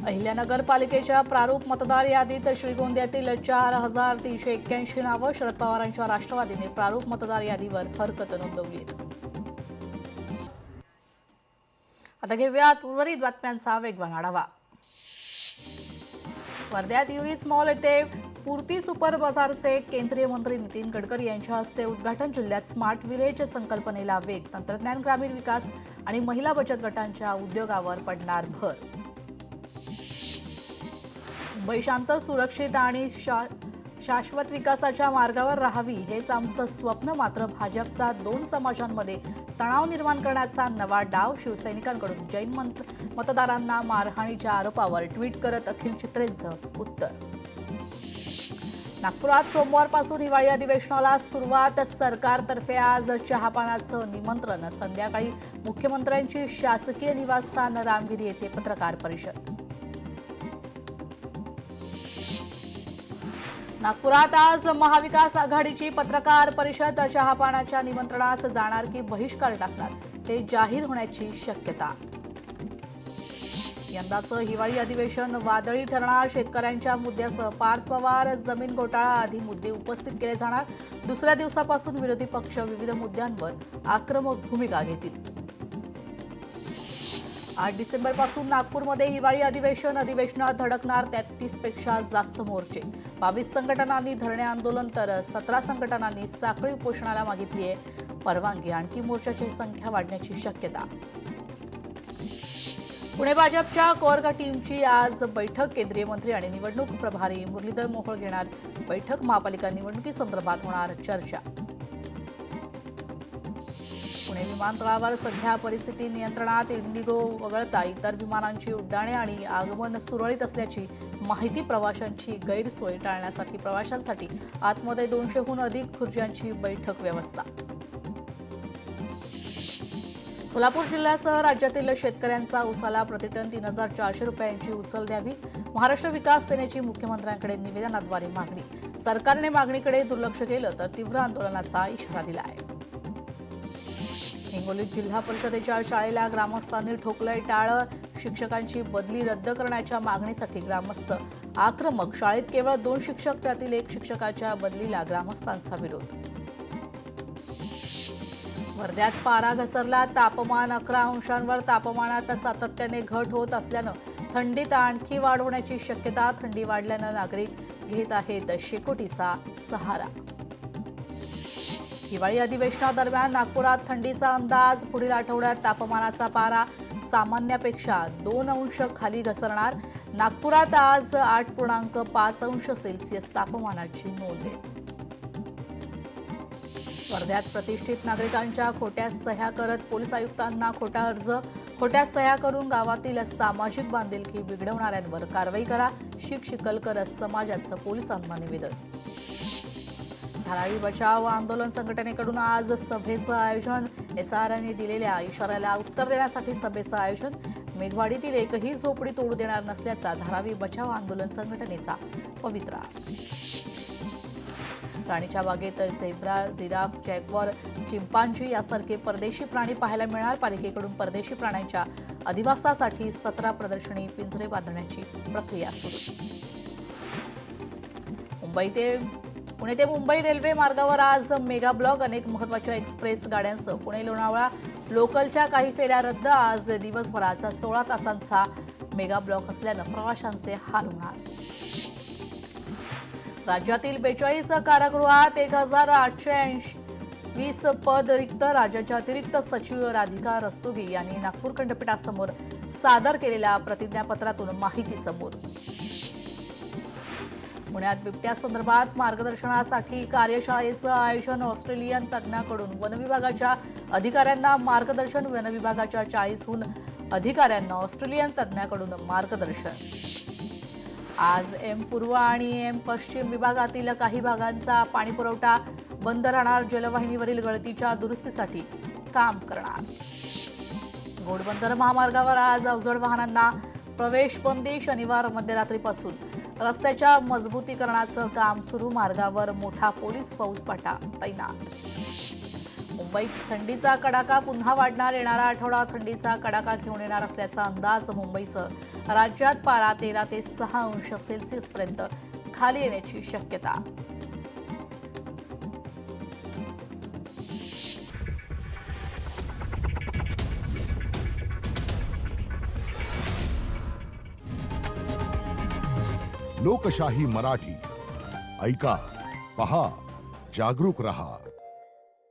अहिल्यानगर पालिकेच्या प्रारूप मतदार यादीत श्रीगोंद्यातील 4,381 नावं. शरद पवारांच्या राष्ट्रवादीने प्रारूप मतदार यादीवर हरकत नोंदवली. आता घेऊयात उर्वरित बातम्यांचा वेगवान आढावा. वर्ध्यात युनिस मॉल येथे पूर्ती सुपर बाजारचे केंद्रीय मंत्री नितीन गडकरी यांच्या हस्ते उद्घाटन. जिल्ह्यात स्मार्ट विलेज संकल्पनेला वेग, तंत्रज्ञान, ग्रामीण विकास आणि महिला बचत गटांच्या उद्योगावर पडणार भर. मुंबई शांत, सुरक्षित आणि शाश्वत विकासाच्या मार्गावर राहावी हेच आमचं स्वप्न. मात्र भाजपचा 2 समाजांमध्ये तणाव निर्माण करण्याचा नवा डाव. शिवसैनिकांकडून जैन मतदारांना मारहाणीच्या आरोपावर ट्विट करत अखिल चित्रेंचं उत्तर. नागपुरात सोमवारपासून हिवाळी अधिवेशनाला सुरुवात. सरकारतर्फे आज चहापानाचं निमंत्रण. संध्याकाळी मुख्यमंत्र्यांची शासकीय निवासस्थान रामगिरी येथे पत्रकार परिषद. नागपुरात आज महाविकास आघाडीची पत्रकार परिषद. चहापानाच्या निमंत्रणास जाणार की बहिष्कार टाकणार ते जाहीर होण्याची शक्यता. यंदाचं हिवाळी अधिवेशन वादळी ठरणार. शेतकऱ्यांच्या मुद्द्यासह पार्थ पवार, जमीन घोटाळा आदी मुद्दे उपस्थित केले जाणार. दुसऱ्या दिवसापासून विरोधी पक्ष विविध मुद्द्यांवर आक्रमक भूमिका घेतील. 8 डिसेंबरपासून नागपूरमध्ये हिवाळी अधिवेशनात धडकणार 33 पेक्षा जास्त मोर्चे. 22 संघटनांनी धरणे आंदोलन तर 17 संघटनांनी साखळी उपोषणाला मागितली आहे परवानगी. आणखी मोर्चाची संख्या वाढण्याची शक्यता. पुणे भाजपच्या कोर टीमची आज बैठक. केंद्रीय मंत्री आणि निवडणूक प्रभारी मुरलीधर मोहोळ घेणार बैठक. महापालिका निवडणुकीसंदर्भात होणार चर्चा. पुणे विमानतळावर सध्या परिस्थिती नियंत्रणात. इंडिगो वगळता इतर विमानांची उड्डाणे आणि आगमन सुरळीत असल्याची माहिती. प्रवाशांची गैरसोय टाळण्यासाठी प्रवाशांसाठी आतमध्ये 200हून अधिक खुर्च्यांची बैठक व्यवस्था. सोलापूर जिल्ह्यासह राज्यातील शेतकऱ्यांचा ऊसाला प्रतिटन 3,400 रुपयांची उचल द्यावी. महाराष्ट्र विकास सेनेची मुख्यमंत्र्यांकडे निवेदनाद्वारे मागणी. सरकारने मागणीकडे दुर्लक्ष केलं तर तीव्र आंदोलनाचा इशारा दिला आहे. हिंगोलीत जिल्हा परिषदेच्या शाळेला ग्रामस्थांनी ठोकलंय टाळं. शिक्षकांची बदली रद्द करण्याच्या मागणीसाठी ग्रामस्थ आक्रमक. शाळेत केवळ 2 शिक्षक, त्यातील 1 शिक्षकाच्या बदलीला ग्रामस्थांचा विरोध. वर्ध्यात पारा घसरला. तापमान 11 अंशांवर. तापमानात सातत्याने घट होत असल्यानं थंडीत आणखी वाढ होण्याची शक्यता. थंडी वाढल्यानं नागरिक घेत आहेत शेकोटीचा सहारा. हिवाळी अधिवेशनादरम्यान नागपुरात थंडीचा अंदाज. पुढील आठवड्यात तापमानाचा पारा सामान्यापेक्षा 2 अंश खाली घसरणार. नागपुरात आज 8.5 अंश सेल्सिअस तापमानाची नोंद आहे. वर्ध्यात प्रतिष्ठित नागरिकांच्या खोट्या सह्या करत पोलीस आयुक्तांना खोटा अर्ज. खोट्या सह्या करून गावातील सामाजिक बांधिलकी बिघडवणाऱ्यांवर कारवाई करा. चिखलकर समाजाचं पोलिसांना निवेदन. धारावी बचाव आंदोलन संघटनेकडून आज सभेचं आयोजन. एसआरने दिलेल्या इशाऱ्याला उत्तर देण्यासाठी सभेचं आयोजन. मेघवाडीतील एकही झोपडी तोडू देणार नसल्याचा धारावी बचाव आंदोलन संघटनेचा पवित्रा. प्राणीच्या बागेत झेब्रा, जिराफ, जॅग्वार, चिंपांझी यासारखे परदेशी प्राणी पाहायला मिळणार. पालिकेकडून परदेशी प्राण्यांच्या अधिवासासाठी 17 प्रदर्शनी पिंजरे बांधण्याची प्रक्रिया सुरू. पुणे ते मुंबई रेल्वे मार्गावर आज मेगा ब्लॉक. अनेक महत्त्वाच्या एक्सप्रेस गाड्यांसह पुणे लोणावळा लोकलच्या काही फेऱ्या रद्द. आज दिवसभराचा 16 तासांचा मेगा ब्लॉक असल्यानं प्रवाशांचे हाल होणार. राज्यातील 42 कारागृहात 1,820 पद रिक्त. राज्याच्या अतिरिक्त सचिव राधिका रस्तोगी यांनी नागपूर खंडपीठासमोर सादर केलेल्या प्रतिज्ञापत्रातून माहिती समोर. पुण्यात बिबट्यासंदर्भात मार्गदर्शनासाठी कार्यशाळेचं आयोजन. ऑस्ट्रेलियन तज्ज्ञांकडून वनविभागाच्या अधिकाऱ्यांना मार्गदर्शन. वनविभागाच्या 40हून अधिकाऱ्यांना ऑस्ट्रेलियन तज्ज्ञांकडून मार्गदर्शन. आज एम पूर्व आणि एम पश्चिम विभागातील काही भागांचा पाणीपुरवठा बंद राहणार. जलवाहिनीवरील गळतीच्या दुरुस्तीसाठी काम करणार. घोडबंदर महामार्गावर आज अवजड वाहनांना प्रवेश बंदी. शनिवार मध्यरात्रीपासून रस्त्याच्या मजबूतीकरणाचं काम सुरू. मार्गावर मोठा पोलीस फौजफाटा तैनात. मुंबईत थंडीचा कडाका पुन्हा वाढणार. येणारा आठवडा थंडीचा कडाका घेऊन येणार असल्याचा अंदाज. मुंबईसह राज्यात पारा 13 ते 6 अंश सेल्सिअस पर्यंत खाली येण्याची शक्यता. लोकशाही मराठी ऐका, पहा, जागरूक रहा.